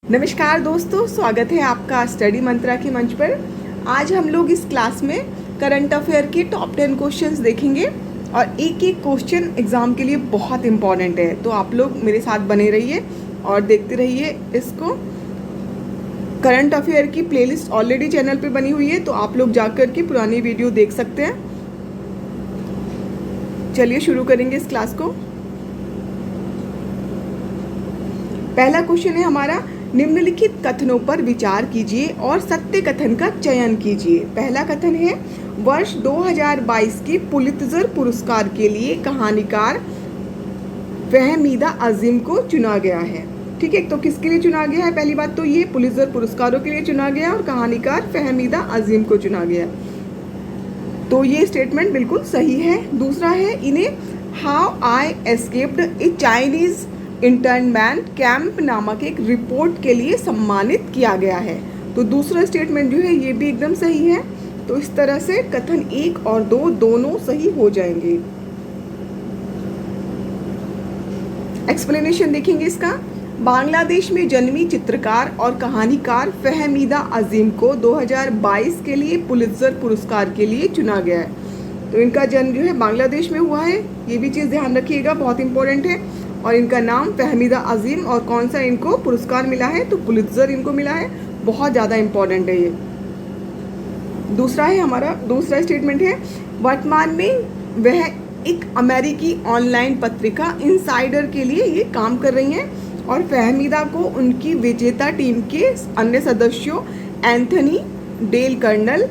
नमस्कार दोस्तों, स्वागत है आपका स्टडी मंत्रा के मंच पर। आज हम लोग इस क्लास में करंट अफेयर के टॉप 10 क्वेश्चंस देखेंगे और एक एक क्वेश्चन एग्ज़ाम के लिए बहुत इम्पॉर्टेंट है। तो आप लोग मेरे साथ बने रहिए और देखते रहिए इसको। करंट अफेयर की प्लेलिस्ट ऑलरेडी चैनल पे बनी हुई है, तो आप लोग जाकर के पुरानी वीडियो देख सकते हैं। चलिए शुरू करेंगे इस क्लास को। पहला क्वेश्चन है हमारा, निम्नलिखित कथनों पर विचार कीजिए और सत्य कथन का चयन कीजिए। पहला कथन है, वर्ष 2022 के पुलित्जर पुरस्कार के लिए कहानीकार फहमीदा अजीम को चुना गया है। ठीक है, तो किसके लिए चुना गया है? पहली बात तो ये पुलित्जर पुरस्कारों के लिए चुना गया और कहानीकार फहमीदा अजीम को चुना गया, तो ये स्टेटमेंट बिल्कुल सही है। दूसरा है, इन्हें how I escaped a Chinese internment camp नामक एक रिपोर्ट के लिए सम्मानित किया गया है। तो दूसरा स्टेटमेंट जो है ये भी एकदम सही है। तो इस तरह से कथन 1 और 2 दोनों सही हो जाएंगे। एक्सप्लेनेशन देखेंगे इसका। बांग्लादेश में जन्मी चित्रकार और कहानीकार फहमीदा अजीम को 2022 के लिए पुलित्जर पुरस्कार के लिए चुना गया है। तो इनका जन्म जो है बांग्लादेश में हुआ है, ये भी चीज़ ध्यान रखिएगा, बहुत इंपॉर्टेंट है। और इनका नाम फहमीदा अजीम, और कौन सा इनको पुरस्कार मिला है? तो पुलित्जर इनको मिला है, बहुत ज़्यादा इंपॉर्टेंट है ये। दूसरा है हमारा, दूसरा स्टेटमेंट है, वर्तमान में वह एक अमेरिकी ऑनलाइन पत्रिका इनसाइडर के लिए ये काम कर रही हैं और फहमीदा को उनकी विजेता टीम के अन्य सदस्यों Anthony Del Col,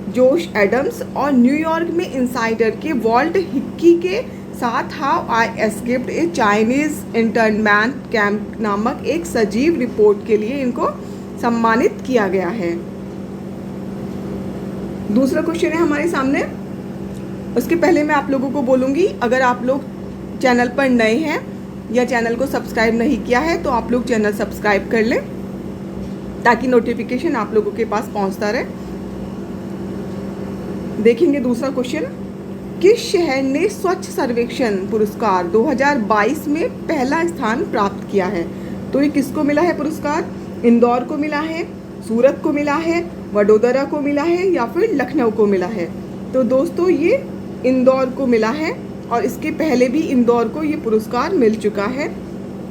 Josh Adams और न्यूयॉर्क में इनसाइडर के वॉल्ट हिक्की के साथ how I escaped a Chinese internment camp नामक एक सजीव रिपोर्ट के लिए इनको सम्मानित किया गया है। दूसरा क्वेश्चन है हमारे सामने। उसके पहले मैं आप लोगों को बोलूँगी, अगर आप लोग चैनल पर नए हैं या चैनल को सब्सक्राइब नहीं किया है तो आप लोग चैनल सब्सक्राइब कर लें ताकि नोटिफिकेशन आप लोगों के पास पहुंचता रहे। देखेंगे दूसरा क्वेश्चन, किस शहर ने स्वच्छ सर्वेक्षण पुरस्कार 2022 में पहला स्थान प्राप्त किया है? तो ये किसको मिला है पुरस्कार? इंदौर को मिला है, सूरत को मिला है, वडोदरा को मिला है या फिर लखनऊ को मिला है? तो दोस्तों ये इंदौर को मिला है और इसके पहले भी इंदौर को ये पुरस्कार मिल चुका है।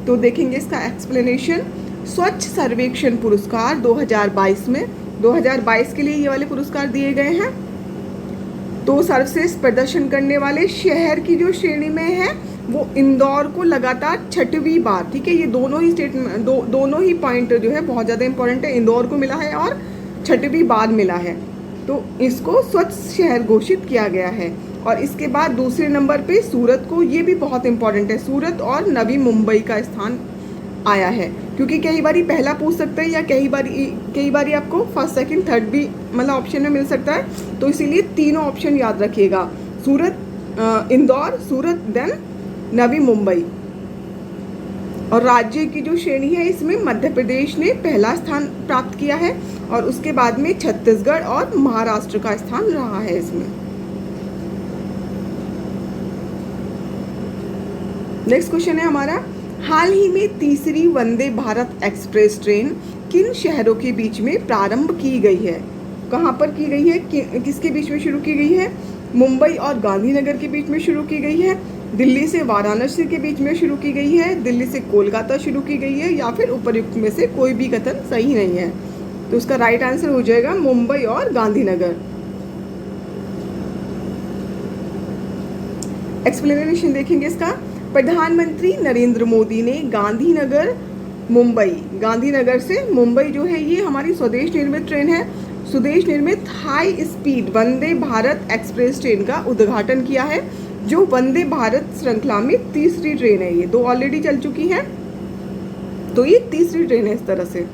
तो देखेंगे इसका एक्सप्लेनेशन। स्वच्छ सर्वेक्षण पुरस्कार 2022 में 2022 के लिए ये वाले पुरस्कार दिए गए हैं। तो सर्वश्रेष्ठ प्रदर्शन करने वाले शहर की जो श्रेणी में है वो इंदौर को लगातार 6वीं बार, ठीक है, ये दोनों ही स्टेटमेंट दोनों ही पॉइंट जो है बहुत ज़्यादा इंपॉर्टेंट है। इंदौर को मिला है और 6वीं बार मिला है, तो इसको स्वच्छ शहर घोषित किया गया है। और इसके बाद दूसरे नंबर पे सूरत को, ये भी बहुत इंपॉर्टेंट है, सूरत और नवी मुंबई का स्थान आया है, क्योंकि कई बारी पहला पूछ सकते हैं या कई बारी आपको फर्स्ट सेकंड थर्ड भी मतलब ऑप्शन में मिल सकता है। तो इसीलिए तीनों ऑप्शन याद रखिएगा, सूरत, इंदौर, सूरत, देन नवी मुंबई। और राज्य की जो श्रेणी है इसमें मध्य प्रदेश ने पहला स्थान प्राप्त किया है और उसके बाद में छत्तीसगढ़ और महाराष्ट्र का स्थान रहा है इसमें। नेक्स्ट क्वेश्चन है हमारा, हाल ही में तीसरी वंदे भारत एक्सप्रेस ट्रेन किन शहरों के बीच में प्रारंभ की गई है? कहाँ पर की गई है? किसके बीच में शुरू की गई है? मुंबई और गांधीनगर के बीच में शुरू की गई है, दिल्ली से वाराणसी के बीच में शुरू की गई है, दिल्ली से कोलकाता शुरू की गई है, या फिर उपर्युक्त में से कोई भी कथन सही नहीं है? तो उसका राइट आंसर हो जाएगा मुंबई और गांधीनगर। एक्सप्लेनेशन देखेंगे इसका। प्रधानमंत्री नरेंद्र मोदी ने गांधीनगर से मुंबई जो है ये हमारी स्वदेश निर्मित ट्रेन है, स्वदेश निर्मित high speed Vande Bharat express train का उद्घाटन किया है, जो वंदे भारत श्रृंखला में तीसरी ट्रेन है। ये 2 ऑलरेडी चल चुकी है, तो ये तीसरी ट्रेन है इस तरह से।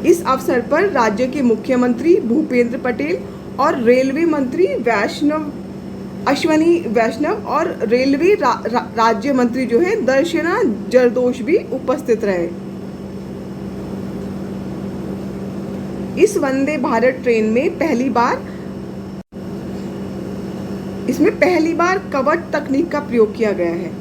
इस अवसर पर राज्य के मुख्यमंत्री भूपेंद्र पटेल और रेलवे मंत्री अश्वनी वैष्णव और रेलवे राज्य मंत्री जो है दर्शना जरदोश भी उपस्थित रहे। इस वंदे भारत ट्रेन में पहली बार कवच तकनीक का प्रयोग किया गया है।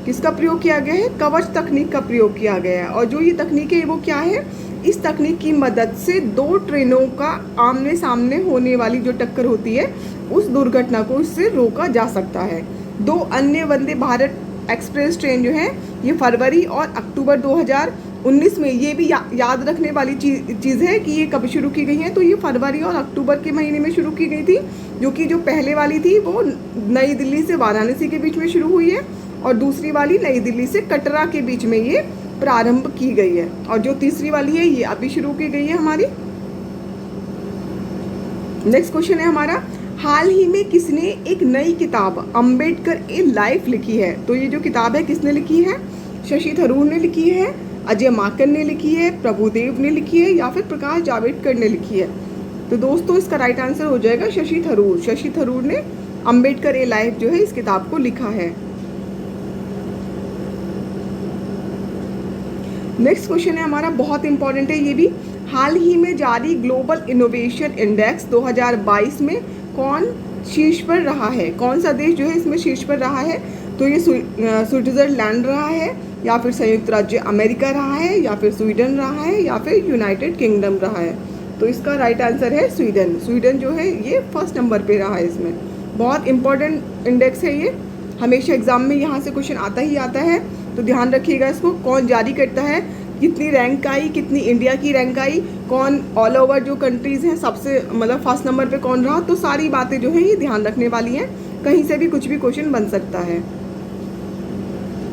किसका प्रयोग किया गया है? कवच तकनीक का प्रयोग किया गया है। और जो ये तकनीक है वो क्या है? इस तकनीक की मदद से 2 ट्रेनों का आमने सामने होने वाली जो टक्कर होती है उस दुर्घटना को इससे रोका जा सकता है। 2 अन्य वंदे भारत एक्सप्रेस ट्रेन जो है ये फरवरी और अक्टूबर 2019 में, ये भी याद रखने वाली चीज़ है कि ये कब शुरू की गई है। तो ये फरवरी और अक्टूबर के महीने में शुरू की गई थी, जो कि जो पहले वाली थी वो नई दिल्ली से वाराणसी के बीच में शुरू हुई है और दूसरी वाली नई दिल्ली से कटरा के बीच में ये प्रारंभ की गई है। और जो तीसरी वाली है ये अभी शुरू की गई है हमारी। नेक्स्ट क्वेश्चन है हमारा, हाल ही में किसने एक नई किताब अंबेडकर ए लाइफ लिखी है? तो ये जो किताब है किसने लिखी है? शशि थरूर ने लिखी है, अजय माकन ने लिखी है, प्रभुदेव ने लिखी है या फिर प्रकाश जावड़ेकर ने लिखी है? तो दोस्तों इसका राइट आंसर हो जाएगा शशि थरूर। शशि थरूर ने अंबेडकर ए लाइफ जो है इस किताब को लिखा है। नेक्स्ट क्वेश्चन है हमारा, बहुत इंपॉर्टेंट है ये भी। हाल ही में जारी ग्लोबल इनोवेशन इंडेक्स 2022 में कौन शीर्ष पर रहा है? कौन सा देश जो है इसमें शीर्ष पर रहा है? तो ये स्विट्जरलैंड रहा है या फिर संयुक्त राज्य अमेरिका रहा है या फिर स्वीडन रहा है या फिर यूनाइटेड किंगडम रहा है? तो इसका राइट आंसर है स्वीडन। स्वीडन जो है ये फर्स्ट नंबर पे रहा है इसमें। बहुत इंपॉर्टेंट इंडेक्स है ये, हमेशा एग्जाम में यहाँ से क्वेश्चन आता ही आता है, तो ध्यान रखिएगा इसको। कौन जारी करता है, कितनी रैंक आई, कितनी इंडिया की रैंक आई, कौन ऑल ओवर जो कंट्रीज़ हैं सबसे मतलब फर्स्ट नंबर पे कौन रहा, तो सारी बातें जो हैं ये ध्यान रखने वाली हैं। कहीं से भी कुछ भी क्वेश्चन बन सकता है।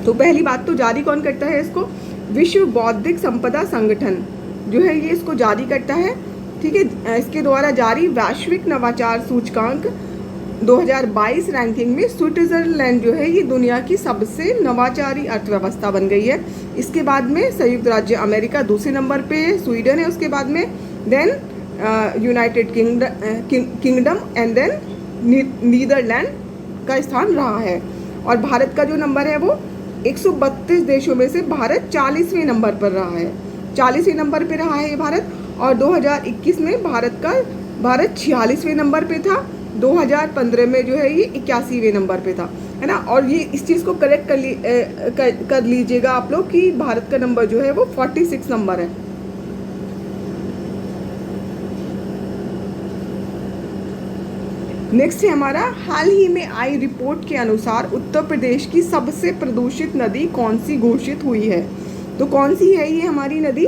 तो पहली बात तो जारी कौन करता है इसको? विश्व बौद्धिक संपदा संगठन जो है ये इसको जारी करता है, ठीक है। इसके द्वारा जारी वैश्विक नवाचार सूचकांक 2022 रैंकिंग में स्विट्जरलैंड जो है ये दुनिया की सबसे नवाचारी अर्थव्यवस्था बन गई है। इसके बाद में संयुक्त राज्य अमेरिका दूसरे नंबर पे है, स्वीडन है उसके बाद में, then United Kingdom and then Netherland का स्थान रहा है। और भारत का जो नंबर है वो 132 देशों में से भारत 40वें नंबर पर रहा है। 40वें नंबर पे रहा है ये भारत। और 2021 में भारत 46वें नंबर पे था। 2015 में जो है ये 81वें नंबर पे था, है ना। और ये इस चीज़ को करेक्ट कर लीजिएगा आप लोग कि भारत का नंबर जो है वो 46 नंबर है। नेक्स्ट है हमारा, हाल ही में आई रिपोर्ट के अनुसार उत्तर प्रदेश की सबसे प्रदूषित नदी कौन सी घोषित हुई है? तो कौन सी है ये हमारी नदी?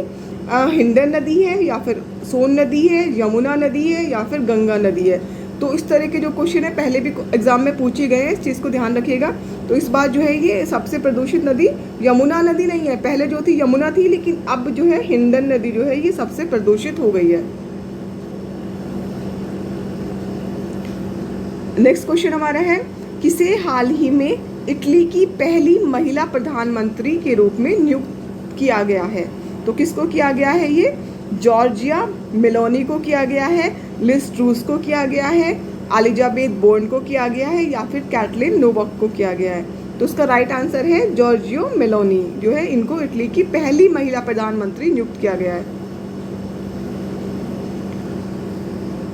हिंडन नदी है या फिर सोन नदी है, यमुना नदी है या फिर गंगा नदी है? तो इस तरह के जो क्वेश्चन है पहले भी एग्जाम में पूछे गए हैं, इस चीज़ को ध्यान रखिएगा। तो इस बार जो है ये सबसे प्रदूषित नदी यमुना नदी नहीं है, पहले जो थी यमुना थी, लेकिन अब जो है हिंडन नदी जो है ये सबसे प्रदूषित हो गई है। नेक्स्ट क्वेश्चन हमारा है, किसे हाल ही में इटली की पहली महिला प्रधानमंत्री के रूप में नियुक्त किया गया है? तो किसको किया गया है ये? जॉर्जिया मेलोनी को किया गया है, लिज ट्रूस को किया गया है, एलिजाबेथ बोर्न को किया गया है या फिर कैटलिन नोवाक को किया गया है? तो उसका राइट आंसर है जॉर्जियो मेलोनी जो है, इनको इटली की पहली महिला प्रधानमंत्री नियुक्त किया गया है।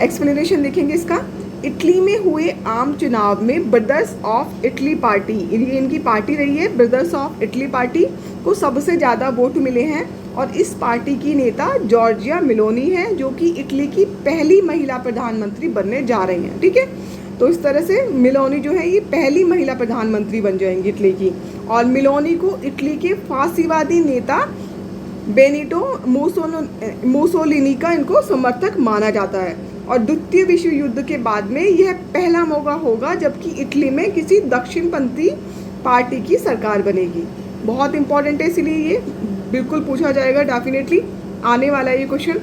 एक्सप्लेनेशन देखेंगे इसका। इटली में हुए आम चुनाव में ब्रदर्स ऑफ इटली पार्टी, ये इनकी पार्टी रही है, ब्रदर्स ऑफ इटली पार्टी को सबसे ज़्यादा वोट मिले हैं और इस पार्टी की नेता जॉर्जिया मेलोनी है, जो कि इटली की पहली महिला प्रधानमंत्री बनने जा रही हैं, ठीक है। तो इस तरह से मेलोनी जो है ये पहली महिला प्रधानमंत्री बन जाएंगी इटली की। और मेलोनी को इटली के फांसीवादी नेता बेनिटो मुसोलिनी का इनको समर्थक माना जाता है। और द्वितीय विश्व युद्ध के बाद में यह पहला मौका होगा जबकि इटली में किसी दक्षिणपंथी पार्टी की सरकार बनेगी। बहुत इंपॉर्टेंट है, इसलिए ये बिल्कुल पूछा जाएगा, डेफिनेटली आने वाला है ये क्वेश्चन।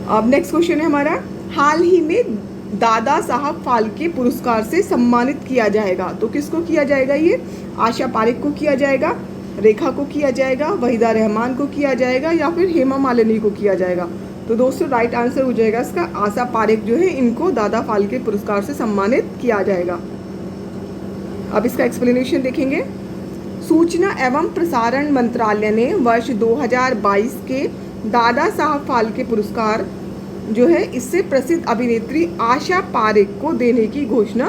अब नेक्स्ट क्वेश्चन है हमारा, हाल ही में दादा साहब फाल्के पुरस्कार से सम्मानित किया जाएगा। तो किसको किया जाएगा ये? आशा पारेख को किया जाएगा, रेखा को किया जाएगा, वहीदा रहमान को किया जाएगा या फिर हेमा मालिनी को किया जाएगा? तो दोस्तों राइट आंसर हो जाएगा इसका आशा पारेख जो है, इनको दादा फाल्के पुरस्कार से सम्मानित किया जाएगा। अब इसका एक्सप्लेनेशन देखेंगे। सूचना एवं प्रसारण मंत्रालय ने वर्ष 2022 के दादा साहब फाल्के पुरस्कार जो है इससे प्रसिद्ध अभिनेत्री आशा पारेख को देने की घोषणा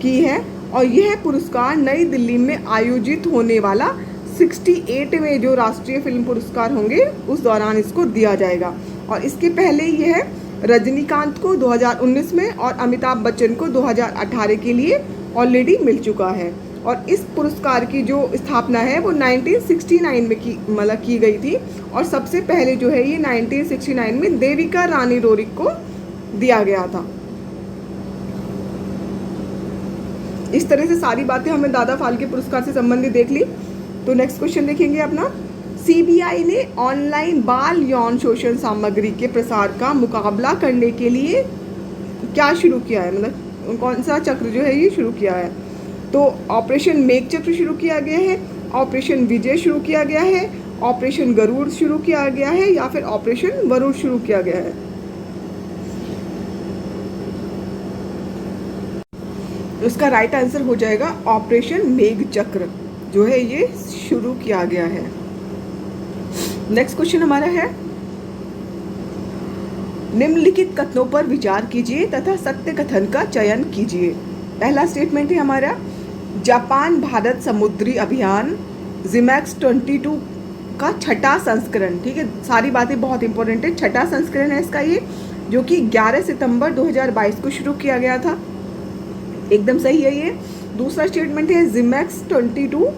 की है। और यह पुरस्कार नई दिल्ली में आयोजित होने वाला 68वें जो राष्ट्रीय फिल्म पुरस्कार होंगे उस दौरान इसको दिया जाएगा। और इसके पहले यह रजनीकांत को 2019 में और अमिताभ बच्चन को 2018 के लिए ऑलरेडी मिल चुका है। और इस पुरस्कार की जो स्थापना है वो 1969 में की गई थी और सबसे पहले जो है ये 1969 में देविका रानी रोरिक को दिया गया था। इस तरह से सारी बातें हमने दादा फाल्के पुरस्कार से संबंधित देख ली। तो नेक्स्ट क्वेश्चन देखेंगे अपना, सीबीआई ने ऑनलाइन बाल यौन शोषण सामग्री के प्रसार का मुकाबला करने के लिए क्या शुरू किया है, मतलब कौन सा चक्र जो है ये शुरू किया है। तो ऑपरेशन मेघ चक्र शुरू किया गया है, ऑपरेशन विजय शुरू किया गया है, ऑपरेशन गरुड़ शुरू किया गया है या फिर ऑपरेशन वरुण शुरू किया गया है। उसका राइट आंसर हो जाएगा ऑपरेशन मेघ चक्र जो है ये शुरू किया गया है। नेक्स्ट क्वेश्चन हमारा है, निम्नलिखित कथनों पर विचार कीजिए तथा सत्य कथन का चयन कीजिए। पहला स्टेटमेंट है हमारा, जापान भारत समुद्री अभियान जिमैक्स 22 का छठा संस्करण, ठीक है, सारी बातें बहुत इंपॉर्टेंट है, छठा संस्करण है इसका ये, जो कि 11 सितंबर 2022 को शुरू किया गया था, एकदम सही है ये। दूसरा स्टेटमेंट है, जिमैक्स 22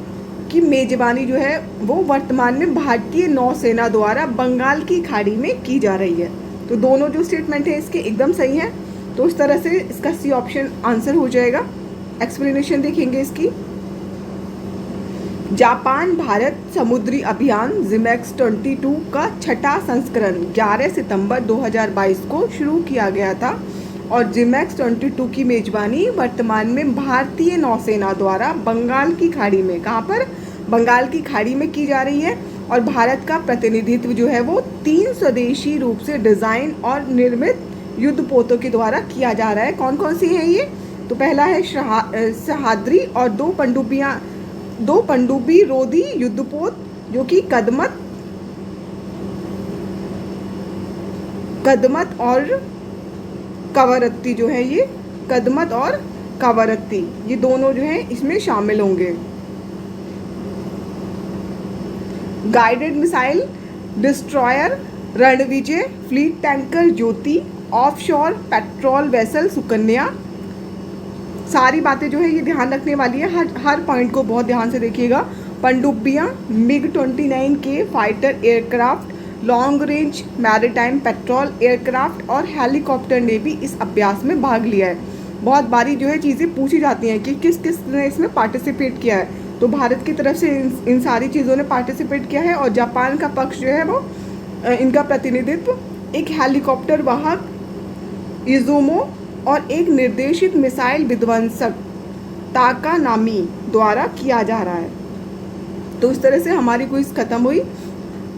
की मेजबानी जो है वो वर्तमान में भारतीय नौसेना द्वारा बंगाल की खाड़ी में की जा रही है। तो दोनों जो स्टेटमेंट है इसके एकदम सही हैं। तो इस तरह से इसका सी ऑप्शन आंसर हो जाएगा। एक्सप्लेनेशन देखेंगे इसकी, जापान भारत समुद्री अभियान जिमैक्स 22 का छठा संस्करण 11 सितंबर 2022 को शुरू किया गया था और जिमैक्स 22 की मेजबानी वर्तमान में भारतीय नौसेना द्वारा बंगाल की खाड़ी में, कहाँ पर, बंगाल की खाड़ी में की जा रही है। और भारत का प्रतिनिधित्व जो है वो 3 स्वदेशी रूप से डिज़ाइन और निर्मित युद्धपोतों के द्वारा किया जा रहा है। कौन कौन सी हैं ये, तो पहला है सहाद्री और 2 पनडुब्बी रोधी युद्धपोत जो कि कदमत और कवरत्ती जो है, ये कदमत और कवरत्ती ये दोनों जो है इसमें शामिल होंगे। Guided missile destroyer Ranvijay, fleet tanker Jyoti, offshore patrol vessel Sukanya, सारी बातें जो है ये ध्यान रखने वाली है, हर पॉइंट को बहुत ध्यान से देखिएगा। पनडुब्बियाँ MiG-29 के fighter aircraft, long range maritime petrol aircraft और हेलीकॉप्टर ने भी इस अभ्यास में भाग लिया है। बहुत बारी जो है चीज़ें पूछी जाती हैं कि किस किस ने इसमें पार्टिसिपेट किया है, तो भारत की तरफ से इन सारी चीज़ों ने पार्टिसिपेट किया है। और जापान का पक्ष जो है वो इनका प्रतिनिधित्व एक हेलीकॉप्टर वाहक इज़ुमो और एक निर्देशित मिसाइल विध्वंसक ताकानामी द्वारा किया जा रहा है। तो इस तरह से हमारी क्विज खत्म हुई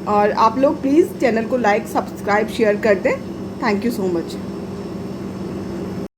और आप लोग प्लीज़ चैनल को लाइक सब्सक्राइब शेयर कर दें। Thank you so much.